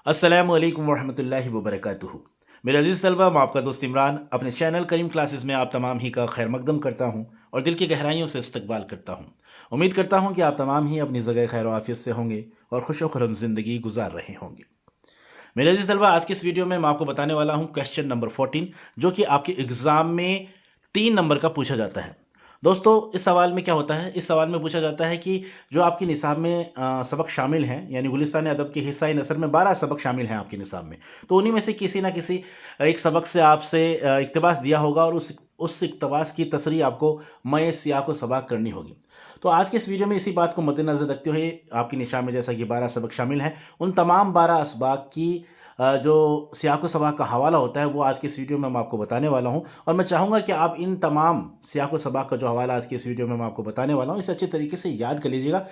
अस्सलामु अलैकुम वरहमतुल्लाहि वबरकातुहू। मेरे अजीज़ तलबा, मैं आपका दोस्त इमरान अपने चैनल करीम क्लासेस में आप तमाम ही का खैर मकदम करता हूँ और दिल की गहराइयों से इस्तकबाल करता हूँ। उम्मीद करता हूँ कि आप तमाम ही अपनी जगह खैर आफियत से होंगे और खुश खुरम ज़िंदगी गुजार रहे होंगे। मेरे अजीज़ तलबा, आज की इस वीडियो में मैं आपको बताने वाला हूँ क्वेश्चन नंबर 14, जो कि आपके एग्ज़ाम में 3 नंबर का पूछा जाता है। दोस्तों, इस सवाल में क्या होता है, इस सवाल में पूछा जाता है कि जो आपके निसाब में सबक शामिल हैं, यानी गुलिस्तान अदब के हिस्सा नसर में 12 सबक शामिल हैं आपके निसाब में। तो उन्हीं में से किसी ना किसी एक सबक से आपसे इक्तबास दिया होगा और उस इक्तबास की तसरीह आपको मय सियाक व सबाक करनी होगी। तो आज के इस वीडियो में इसी बात को मद्देनज़र रखते हुए आपके निशान में जैसा कि 12 सबक शामिल हैं, उन तमाम 12 असबाक की जो सियाक व सबाक का हवाला होता है वो आज के इस वीडियो में मैं आपको बताने वाला हूँ। और मैं चाहूँगा कि आप इन तमाम सियाक व सबाक का जो हवाला आज के इस वीडियो में मैं आपको बताने वाला हूँ, इसे अच्छे तरीके से याद कर लीजिएगा।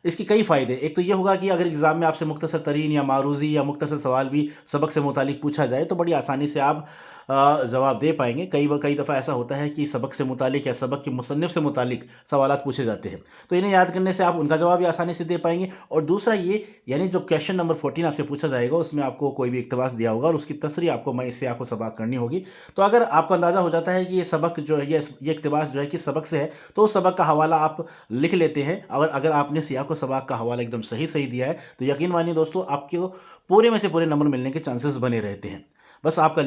इसके कई फ़ायदे, एक तो ये होगा कि अगर एग्ज़ाम में आपसे मुख्तसर तरीन या मारूज़ी या मुख्तसर सवाल भी सबक से मुतालिक पूछा जाए तो बड़ी आसानी से आप जवाब दे पाएंगे। कई दफ़ा ऐसा होता है कि सबक से मुतालिक या सबक के मुसन्निफ़ से मुतालिक सवालात पूछे जाते हैं, तो इन्हें याद करने से आप उनका जवाब भी आसानी से दे पाएंगे। और दूसरा ये, यानी जो क्वेश्चन नंबर 14 आपसे पूछा जाएगा उसमें आपको कोई भी इक़्तिबास दिया होगा और उसकी तसरीह आपको मैं इससे आपको सबाक करनी होगी। तो अगर आपको अंदाज़ा हो जाता है कि ये सबक जो है, ये इक़्तिबास जो है किस सबक से है, तो उस सबक का हवाला आप लिख लेते हैं। और अगर आपने सियाक व सबाक का हवाला एकदम सही दिया है तो यकीन मानिए दोस्तों, आपको पूरे में से पूरे नंबर मिलने के चांसेस बने रहते हैं। बस आपको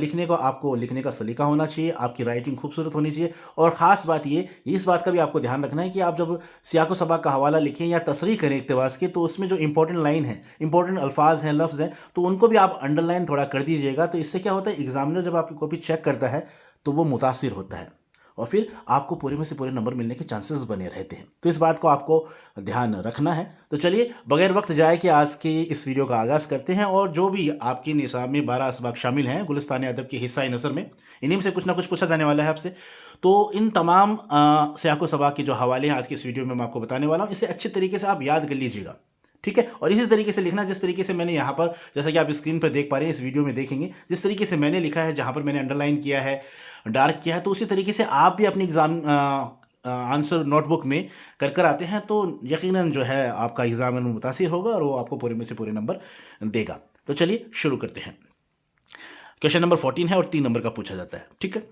लिखने का सलीका होना चाहिए, आपकी राइटिंग खूबसूरत होनी चाहिए। और ख़ास बात ये, इस बात का भी आपको ध्यान रखना है कि आप जब सियाक व सबाक का हवाला लिखें या तसरीह करें इक़्तिबास की, तो उसमें जो इंपॉर्टेंट लाइन है, इंपॉर्टेंट अल्फाज हैं, लफ्ज़ हैं, तो उनको भी आप अंडरलाइन थोड़ा कर दीजिएगा। तो इससे क्या होता है, एग्ज़ामिनर जब आपकी कॉपी चेक करता है तो वो मुतासिर होता है और फिर आपको पूरे में से पूरे नंबर मिलने के चांसेस बने रहते हैं। तो इस बात को आपको ध्यान रखना है। तो चलिए बगैर वक्त जाए कि आज की इस वीडियो का आगाज़ करते हैं। और जो भी आपकी निसाब में 12 असबाक शामिल हैं गुलिस्तान अदब के हिस्सा नसर में, इन्हीं में से कुछ ना कुछ पूछा जाने वाला है आपसे। तो इन तमाम सियाक व सबाक के जो हवाले हैं आज की इस वीडियो में मैं आपको बताने वाला हूँ, इसे अच्छे तरीके से आप याद कर लीजिएगा, ठीक है। और इसी तरीके से लिखना जिस तरीके से मैंने यहाँ पर, जैसा कि आप स्क्रीन पर देख पा रहे हैं, इस वीडियो में देखेंगे जिस तरीके से मैंने लिखा है, जहाँ पर मैंने अंडरलाइन किया है, डार्क किया है, तो उसी तरीके से आप भी अपनी एग्ज़ाम आंसर नोटबुक में कर आते हैं तो यकीनन जो है आपका एग्ज़ाम में मुतासिर होगा और वो आपको पूरे में से पूरे नंबर देगा। तो चलिए शुरू करते हैं। क्वेश्चन नंबर 14 है और 3 नंबर का पूछा जाता है, ठीक है।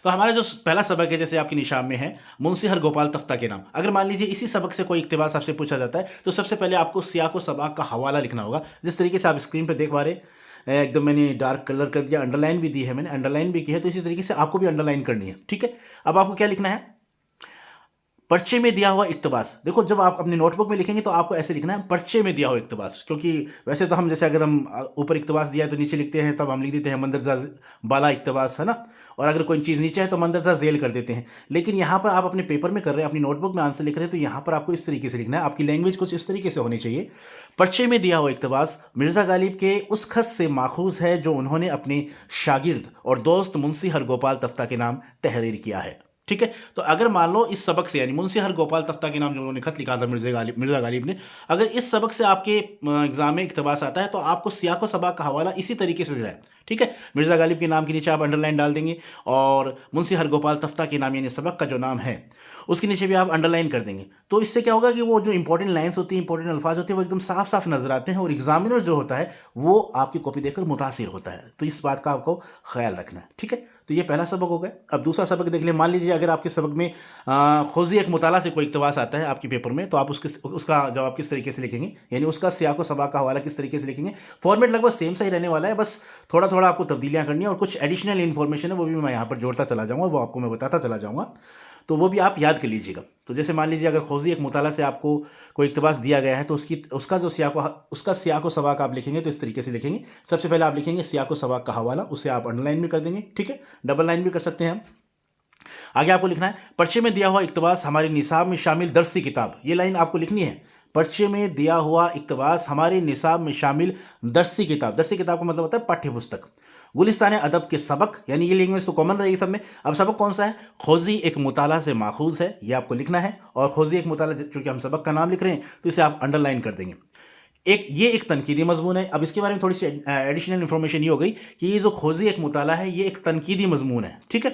तो हमारा जो पहला सबक है, जैसे आपके निशान में है, मुंशी हरगोपाल तफ्ता के नाम। अगर मान लीजिए इसी सबक से कोई इक़्तिबास आपसे पूछा जाता है तो सबसे पहले आपको सियाक व सबाक का हवाला लिखना होगा। जिस तरीके से आप स्क्रीन पर देख पा रहे हैं, एकदम मैंने डार्क कलर कर दिया, अंडरलाइन भी दी है, मैंने अंडरलाइन भी की है, तो इसी तरीके से आपको भी अंडरलाइन करनी है, ठीक है। अब आपको क्या लिखना है, पर्चे में दिया हुआ इक़्तिबास। देखो, जब आप अपनी नोटबुक में लिखेंगे तो आपको ऐसे लिखना है, पर्चे में दिया हुआ इक़्तिबास। क्योंकि वैसे तो हम, जैसे अगर हम ऊपर इक़्तिबास दिया है तो नीचे लिखते हैं, तब हम लिख देते हैं मंदरजा बाला इक़्तिबास, है ना। और अगर कोई चीज़ नीचे है तो मंदरजा झेल कर देते हैं। लेकिन यहाँ पर आप अपने पेपर में कर रहे हैं, अपनी नोटबुक में आंसर लिख रहे हैं, तो यहाँ पर आपको इस तरीके से लिखना है। आपकी लैंग्वेज कुछ इस तरीके से होनी चाहिए, पर्चे में दिया हुआ इक़्तिबास मिर्ज़ा गालिब के उस ख़त से माखूज़ है जो उन्होंने अपने शागिर्द और दोस्त मुंशी हरगोपाल तफ्ता के नाम तहरीर किया है, ठीक है। तो अगर मान लो इस सबक से, यानी मुंशी हरगोपाल तफ्ता के नाम जो उन्होंने खत लिखा था मिर्ज़ा गालिब ने, अगर इस सबक से आपके एग्जाम में इक़्तिबास आता है तो आपको सियाक व सबाक का हवाला इसी तरीके से देना है, ठीक है। मिर्ज़ा गालिब के नाम के नीचे आप अंडरलाइन डाल देंगे और मुंशी हरगोपाल तफ्ता के नाम, यानी सबक का जो नाम है, उसके नीचे भी आप अंडरलाइन कर देंगे। तो इससे क्या होगा कि वो जो इंपॉर्टेंट लाइन्स होती हैं, इंपॉर्टेंट अल्फाज होते हैं, वो एकदम साफ साफ नजर आते हैं और एग्जामिनर जो होता है वो आपकी कॉपी देखकर मुतासिर होता है। तो इस बात का आपको ख्याल रखना है, ठीक है। तो ये पहला सबक हो गया। अब दूसरा सबक देख लें। मान लीजिए अगर आपके सबक में खोजी एक मुताला से कोई इक़्तिबास आता है आपके पेपर में, तो आप उसका जवाब किस तरीके से लिखेंगे, यानी उसका सियाक व सबाक का हवाला किस तरीके से लिखेंगे। फॉर्मेट लगभग सेम सा ही रहने वाला है, बस थोड़ा थोड़ा आपको तब्दीलियाँ करनी है और कुछ एडिशनल इन्फॉर्मेशन है वो भी मैं यहाँ पर जोड़ता चला जाऊँगा, वो आपको मैं बताता चला जाऊँगा, तो वो भी आप याद कर लीजिएगा। तो जैसे मान लीजिए अगर खोजी एक मुताला से आपको कोई इक़्तिबास दिया गया है तो उसका सियाक व सबाक आप लिखेंगे तो इस तरीके से लिखेंगे। सबसे पहले आप लिखेंगे सियाक व सबाक का हवाला, उसे आप अंडरलाइन भी कर देंगे, ठीक है, डबल लाइन भी कर सकते हैं हम। आगे आपको लिखना है, पर्चे में दिया हुआ इक़्तिबास हमारे निसाब में शामिल दरसी किताब। ये लाइन आपको लिखनी है, पर्चे में दिया हुआ इक़्तिबास हमारे निसाब में शामिल दरसी किताब। दरसी किताब का मतलब होता है पाठ्य पुस्तक। गुलिस्तान अदब के सबक, यानी ये लैंग्वेज तो कॉमन रहेगी सब में। अब सबक कौन सा है, खोजी एक मुताला से माखूज़ है, ये आपको लिखना है। और खोजी एक मुताला, चूँकि हम सबक का नाम लिख रहे हैं तो इसे आप अंडरलाइन कर देंगे। ये एक तनकीदी मजमून है। अब इसके बारे में थोड़ी सी एडिशनल इन्फॉर्मेशन ये हो गई कि ये जो खोजी एक मुताला है ये एक तनकीदी मजमून है, ठीक है।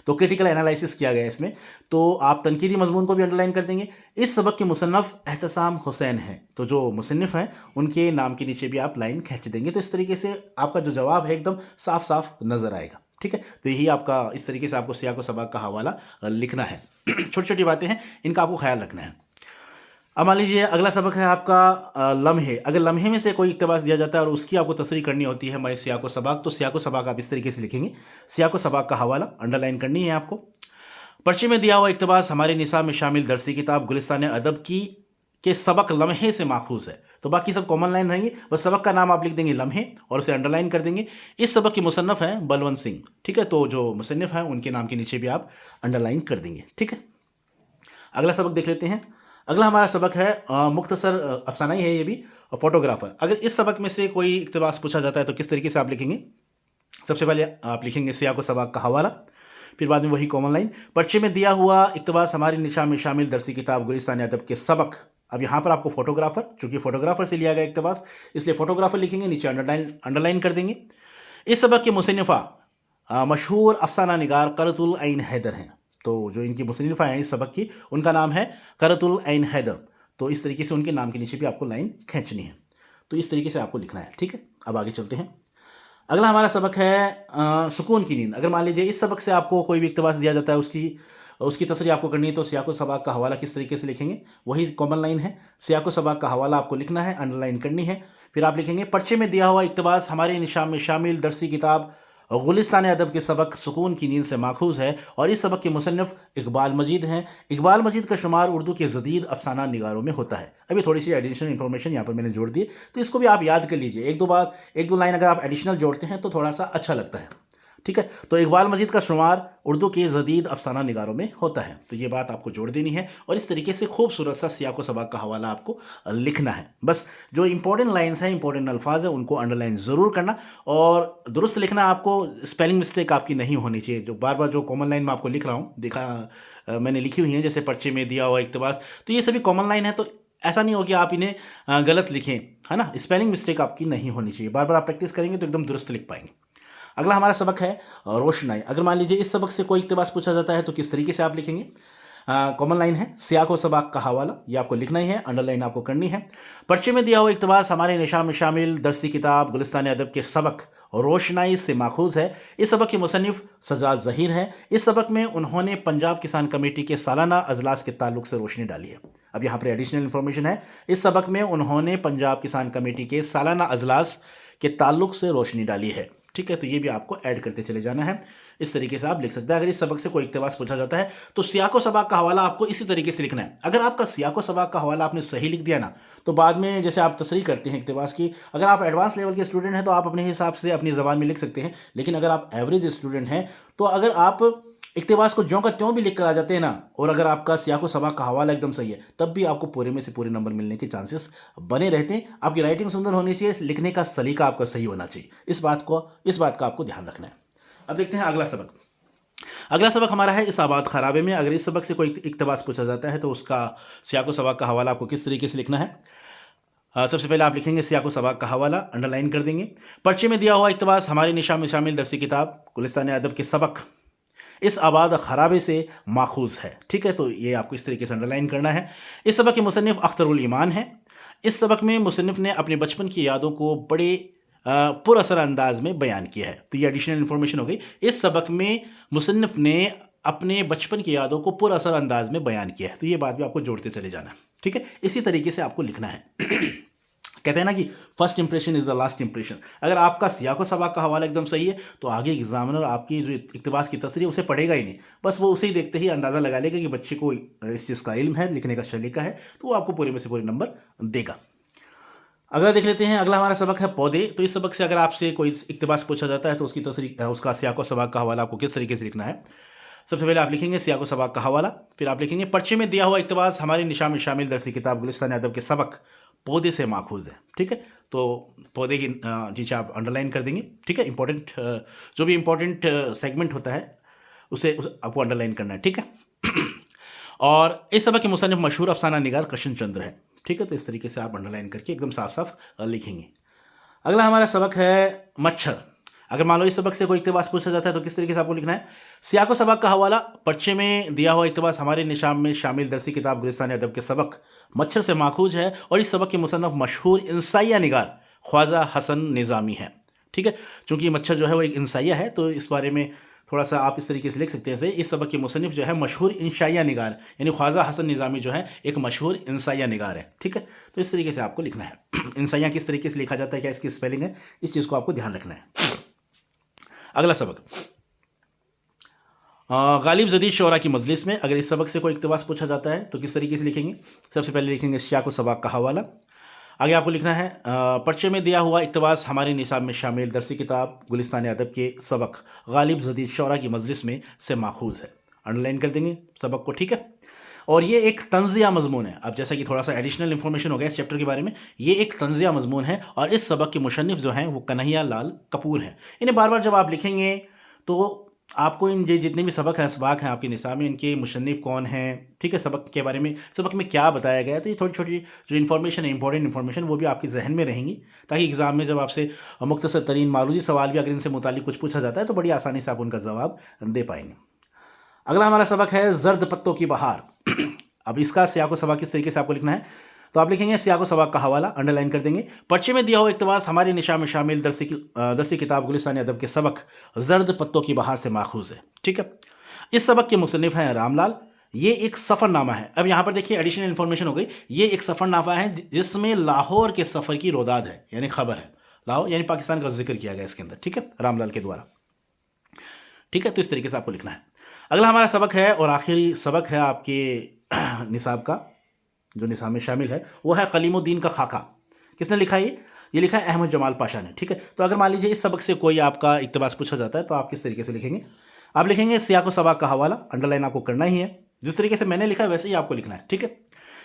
तो क्रिटिकल एनालिसिस किया गया है इसमें। तो आप तनकीदी मजमून को भी अंडरलाइन कर देंगे। इस सबक के मुसन्नफ़ एहतसाम हुसैन हैं, तो जो मुसन्निफ़ हैं उनके नाम के नीचे भी आप लाइन खींच देंगे। तो इस तरीके से आपका जो जवाब है एकदम साफ साफ नज़र आएगा। ठीक है, तो यही आपका इस तरीके से आपको सियाक़ व सबक़ का हवाला लिखना है। छोटी छोटी बातें हैं, इनका आपको ख्याल रखना है। अब मान लीजिए अगला सबक है आपका लम्हे। अगर लम्हे में से कोई इक़्तिबास दिया जाता है और उसकी आपको तसरीह करनी होती है मैं सियाक़ व सबक़, तो सियाक़ व सबक़ आप इस तरीके से लिखेंगे। सियाक़ व सबक़ का हवाला अंडरलाइन करनी है आपको। पर्चे में दिया हुआ इक़्तिबास हमारे निसाब में शामिल दरसी किताब गुलिस्तान अदब की के सबक लम्हे से माखूज़ है। तो बाकी सब कॉमन लाइन रहेंगी, बस सबक का नाम आप लिख देंगे लम्हे और उसे अंडरलाइन कर देंगे। इस सबक के मुसन्नफ़ हैं बलवंत सिंह। ठीक है, तो जो मुसन्निफ़ हैं उनके नाम के नीचे भी आप अंडरलाइन कर देंगे। ठीक है, अगला सबक देख लेते हैं। अगला हमारा सबक है मुख्तसर अफसाना ही है ये भी, फोटोग्राफर। अगर इस सबक में से कोई इक़्तिबास पूछा जाता है तो किस तरीके से आप लिखेंगे? सबसे पहले आप लिखेंगे सियाक़ व सबक़ का हवाला, फिर बाद में वही कॉमन लाइन। पर्चे में दिया हुआ इक़्तिबास हमारी निशान में शामिल दरसी किताब गुलिस्तान अदब के सबक। अब यहाँ पर आपको फोटोग्राफर, चूँकि फोटोग्राफर से लिया गया इक़्तिबास इसलिए फोटोग्राफर लिखेंगे, नीचे अंडरलाइन कर देंगे। इस सबक के मुसन्निफ़ा मशहूर अफसाना निगार क़रतुल ऐन हैदर हैं। तो जो इनकी मुसन्निफ़ा हैं इस सबक की, उनका नाम है क़रतुल ऐन हैदर। तो इस तरीके से उनके नाम के नीचे भी आपको लाइन खींचनी है। तो इस तरीके से आपको लिखना है। ठीक है, अब आगे चलते हैं। अगला हमारा सबक है सुकून की नींद। अगर मान लीजिए इस सबक से आपको कोई भी इक़्तिबास दिया जाता है उसकी तसरीह आपको करनी है, तो सियाक़ व सबक़ का हवाला किस तरीके से लिखेंगे? वही कॉमन लाइन है। सियाक़ व सबक़ का हवाला आपको लिखना है, अंडरलाइन करनी है। फिर आप लिखेंगे पर्चे में दिया हुआ इक़्तिबास हमारे निशान में शामिल दरसी किताब गुलिस्तान अदब के सबक सुकून की नींद से माखूज़ है और इस सबक के मुसन्निफ़ इकबाल मजीद हैं। इकबाल मजीद का शुमार उर्दू के जदीद अफसाना निगारों में होता है। अभी थोड़ी सी एडिशनल इन्फॉर्मेशन यहाँ पर मैंने जोड़ दी, तो इसको भी आप याद कर लीजिए। एक दो लाइन अगर आप एडिशनल जोड़ते हैं तो थोड़ा सा अच्छा लगता है। ठीक है, तो इकबाल मजीद का शुमार उर्दू के जदीद अफसाना निगारों में होता है। तो ये बात आपको जोड़ देनी है और इस तरीके से खूबसूरत सा सियाक़ व सबक़ का हवाला आपको लिखना है। बस जो इंपॉर्टेंट लाइन्स हैं, इंपॉर्टेंट अल्फाज हैं, उनको अंडरलाइन ज़रूर करना और दुरुस्त लिखना। आपको स्पेलिंग मिस्टेक आपकी नहीं होनी चाहिए। जो बार बार जो कॉमन लाइन में आपको लिख रहा हूँ, मैंने लिखी हुई हैं, जैसे पर्चे में दिया हुआ इक़्तिबास, तो ये सभी कॉमन लाइन है। तो ऐसा नहीं हो कि आप इन्हें गलत लिखें, है ना। स्पेलिंग मिस्टेक आपकी नहीं होनी चाहिए। बार बार आप प्रैक्टिस करेंगे तो एकदम दुरुस्त लिख पाएंगे। अगला हमारा सबक है रोशनाई। अगर मान लीजिए इस सबक से कोई इक़्तिबास पूछा जाता है तो किस तरीके से आप लिखेंगे? कॉमन लाइन है सियाक़ व सबक़ का हवाला, ये आपको लिखना ही है, अंडरलाइन आपको करनी है। पर्चे में दिया हुआ इक़्तिबास हमारे निशान में शामिल दरसी किताब गुलिस्तान अदब के सबक रोशनाई से माखूज़ है। इस सबक के मुसन्निफ़ सजाद ज़हीर हैं। इस सबक में उन्होंने पंजाब किसान कमेटी के सालाना अजलास के ताल्लुक़ से रोशनी डाली है। अब यहाँ पर एडिशनल इन्फॉर्मेशन है, इस सबक में उन्होंने पंजाब किसान कमेटी के सालाना अजलास के ताल्लुक़ से रोशनी डाली है। ठीक है, तो ये भी आपको ऐड करते चले जाना है। इस तरीके से आप लिख सकते हैं। अगर इस सबक से कोई इक़्तिबास पूछा जाता है तो सियाक़ व सबक़ का हवाला आपको इसी तरीके से लिखना है। अगर आपका सियाक़ व सबक़ का हवाला आपने सही लिख दिया ना, तो बाद में जैसे आप तसरीह करते हैं इक़्तिबास की, अगर आप एडवांस लेवल के स्टूडेंट हैं तो आप अपने हिसाब से अपनी ज़बान में लिख सकते हैं। लेकिन अगर आप एवरेज स्टूडेंट हैं तो अगर आप इक़्तिबास को ज्यों का त्यों भी लिख कर आ जाते हैं ना, और अगर आपका सियाक़ व सबक़ का हवाला एकदम सही है, तब भी आपको पूरे में से पूरे नंबर मिलने के चांसेस बने रहते हैं। आपकी राइटिंग सुंदर होनी चाहिए, लिखने का सलीका आपका सही होना चाहिए। इस बात का आपको ध्यान रखना है। अब देखते हैं अगला सबक। अगला सबक हमारा है इसाबात खराबे में। अगर इस सबक से कोई इक़्तिबास पूछा जाता है तो उसका सियाक़ व सबक़ का हवाला आपको किस तरीके से लिखना है? सबसे पहले आप लिखेंगे सियाक़ व सबक़ का हवाला, अंडरलाइन कर देंगे। पर्चे में दिया हुआ इक़्तिबास हमारे निशान में शामिल दरसी किताब गुलिस्तान अदब के सबक इस आबाद खराबे से माखूज़ है। ठीक है, तो ये आपको इस तरीके से अंडरलाइन करना है। इस सबक के मुसन्निफ़ अख्तरुल ईमान हैं। इस सबक में मुसन्निफ़ ने अपने बचपन की यादों को बड़े पुरअसर अंदाज में बयान किया है। तो ये एडिशनल इन्फॉर्मेशन हो गई। इस सबक में मुसन्निफ़ ने अपने बचपन की यादों को पुरअसर अंदाज में बयान किया है। तो ये बात भी आपको जोड़ते चले जाना है। ठीक है, इसी तरीके से आपको लिखना है। कहते हैं ना कि first impression is the last impression. अगर आपका सियाक़ व सबक़ का हवाला एकदम सही है तो आगे एग्जामिनर आपकी जो इक़्तिबास की तसरीह उसे पढ़ेगा ही नहीं, बस वो उसे ही देखते ही अंदाज़ा लगा लेगा कि बच्चे को इस चीज़ का इल्म है, लिखने का सलीका है, तो वो आपको पूरे में से पूरे नंबर देगा। अगला देख लेते हैं। अगला हमारा सबक है पौधे। तो इस सबक से अगर आपसे कोई इक़्तिबास पूछा जाता है तो उसकी तसरीह, उसका सियाक़ व सबक़ का हवाला आपको किस तरीके से लिखना है? सबसे पहले आप लिखेंगे सियाक़ व सबक़ का हवाला, फिर आप लिखेंगे पर्चे में दिया हुआ इक़्तिबास हमारे निशान में शामिल दरसी किताब गुलिस्तान अदब के सबक पौधे से माखूज़ है। ठीक है, तो पौधे की नीचे आप अंडरलाइन कर देंगे। ठीक है, इंपॉर्टेंट जो भी इंपॉर्टेंट सेगमेंट होता है उसे आपको अंडरलाइन करना है। ठीक है, और इस सबक के मुसन्निफ़ मशहूर अफसाना निगार कृष्ण चंद्र है। ठीक है, तो इस तरीके से आप अंडरलाइन करके एकदम साफ साफ लिखेंगे। अगला हमारा सबक है मच्छर। अगर मान लो इस सबक से कोई इक़्तिबास पूछा जाता है तो किस तरीके से आपको लिखना है। सियाक़ व सबक का हवाला, पर्चे में दिया हुआ इक़्तिबास हमारे निशान में शामिल दरसी किताब गुलिस्तान अदब के सबक मच्छर से माखूज है और इस सबक के मुसन्नफ़ मशहूर इंसाइया निगार ख्वाजा हसन निज़ामी है। ठीक है, चूँकि मच्छर जो है वो एक इंसाइया है तो इस बारे में थोड़ा सा आप इस तरीके से लिख सकते हैं। इस सबक के मुसन्निफ़ जो है मशहूर इंशाइया निगार यानी ख्वाजा हसन निज़ामी जो है एक मशहूर इंसाइया निगार है। ठीक है, तो इस तरीके से आपको लिखना है। इंसाइया किस तरीके से लिखा जाता है, क्या इसकी स्पेलिंग है, इस चीज़ को आपको ध्यान रखना है। अगला सबक, गालिब जदीद शोरा की मजलिस में अगर इस सबक से कोई इक़्तिबास पूछा जाता है तो किस तरीके से लिखेंगे। सबसे पहले लिखेंगे सियाक़ व सबक का हवाला। आगे आपको लिखना है पर्चे में दिया हुआ इक़्तिबास हमारे निसाब में शामिल दरसी किताब गुलिस्तान अदब के सबक गालिब जदीद शोरा की मजलिस में से माखूज़ है। अंडरलाइन कर देंगे सबक को। ठीक है, और ये एक तंज़िया मज़मून है। अब जैसा कि थोड़ा सा एडिशनल इन्फॉर्मेशन हो गया इस चैप्टर के बारे में, ये एक तंज़िया मज़मून है और इस सबक के मुशन्निफ़ जो हैं वो कन्हैया लाल कपूर हैं। इन्हें बार बार जब आप लिखेंगे तो आपको इन जितने भी सबक हैं असबाक हैं आपके निसाब में, इनके मुशन्निफ़ कौन हैं, ठीक है, सबक के बारे में, सबक में क्या बताया गया है, तो ये थोड़ी छोटी जो इन्फॉर्मेशन है, इंपॉर्टेंट इन्फॉर्मेशन, वो भी आपके जहन में रहेंगी ताकि एग्ज़ाम में जब आपसे मुख्तसर तरीन मारूजी सवाल भी अगर इनसे मुतालिक कुछ पूछा जाता है तो बड़ी आसानी से आप उनका जवाब दे पाएंगे। अगला हमारा सबक है ज़र्द पत्तों की बहार। अब इसका सियाक़ व सबक किस तरीके से आपको लिखना है, तो आप लिखेंगे सियाक़ व सबक का हवाला, अंडरलाइन कर देंगे। पर्चे में दिया हुआ इक़्तिबास हमारे निशान में शामिल दरसी किताब गुलिस्तान अदब के सबक ज़र्द पत्तों की बहार से माखूज़ है। ठीक है, इस सबक के मुसन्निफ़ हैं रामलाल। ये एक सफ़रनामा है। अब यहाँ पर देखिए एडिशनल इन्फॉर्मेशन हो गई, ये एक सफ़रनामा है जिसमें लाहौर के सफ़र की रोदाद है यानी ख़बर है। लाहौर यानी पाकिस्तान का जिक्र किया गया इसके अंदर। ठीक है, रामलाल के द्वारा। ठीक है, तो इस तरीके से आपको लिखना है। अगला हमारा सबक है और आखिरी सबक है आपके निसाब का, जो निसाब में शामिल है वो है कलीमुद्दीन का खाका। किसने लिखा है ये लिखा है अहमद जमाल पाशा ने। ठीक है, तो अगर मान लीजिए इस सबक से कोई आपका इक़्तिबास पूछा जाता है तो आप किस तरीके से लिखेंगे। आप लिखेंगे सियाक़ व सबक का हवाला, अंडरलाइन आपको करना ही है, जिस तरीके से मैंने लिखा है वैसे ही आपको लिखना है। ठीक है,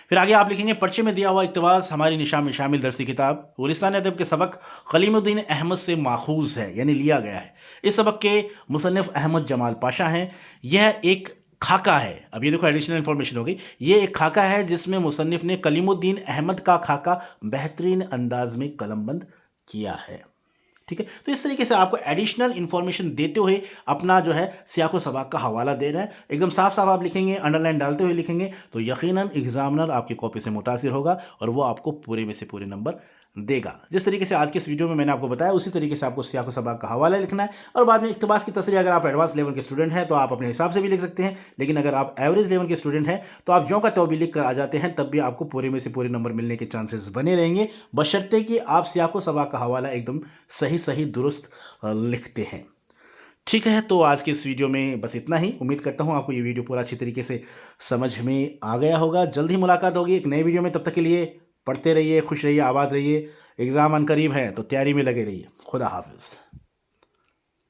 फिर आगे आप लिखेंगे पर्चे में दिया हुआ इक़्तिबास हमारी निशान में शामिल दरसी किताब गुलिस्तान अदब के सबक कलीमुद्दीन अहमद से माखूज़ है यानी लिया गया है। इस सबक के मुसन्निफ़ अहमद जमाल पाशा हैं। यह एक खाका है। अब ये देखो एडिशनल इन्फॉर्मेशन हो गई, ये एक खाका है जिसमें मुसन्निफ़ ने कलीमुद्दीन अहमद का खाका बेहतरीन अंदाज में कलमबंद किया है। ठीक है, तो इस तरीके से आपको एडिशनल इन्फॉर्मेशन देते हुए अपना जो है सियाक़ व सबक का हवाला दे रहे हैं। एकदम साफ साफ आप लिखेंगे, अंडरलाइन डालते हुए लिखेंगे तो यकीनन एग्जामिनर आपकी कॉपी से मुतासिर होगा और वो आपको पूरे में से पूरे नंबर देगा। जिस तरीके से आज के इस वीडियो में मैंने आपको बताया उसी तरीके से आपको सियाक़ व सबक का हवाला लिखना है और बाद में इक़्तिबास की तसरीह अगर आप एडवांस लेवल के स्टूडेंट हैं तो आप अपने हिसाब से भी लिख सकते हैं, लेकिन अगर आप एवरेज लेवल के स्टूडेंट हैं तो आप जो का तो भी लिख कर आ जाते हैं तब भी आपको पूरे में से पूरे नंबर मिलने के चांसेस बने रहेंगे, बशर्ते कि आप सियाक़ व सबक का हवाला एकदम सही दुरुस्त लिखते हैं। ठीक है, तो आज के इस वीडियो में बस इतना ही। उम्मीद करता हूँ आपको ये वीडियो पूरा अच्छी तरीके से समझ में आ गया होगा। जल्द ही मुलाकात होगी एक नए वीडियो में, तब तक के लिए पढ़ते रहिए, खुश रहिए, आबाद रहिए। एग्ज़ाम अन करीब है तो तैयारी में लगे रहिए। खुदा हाफिज़।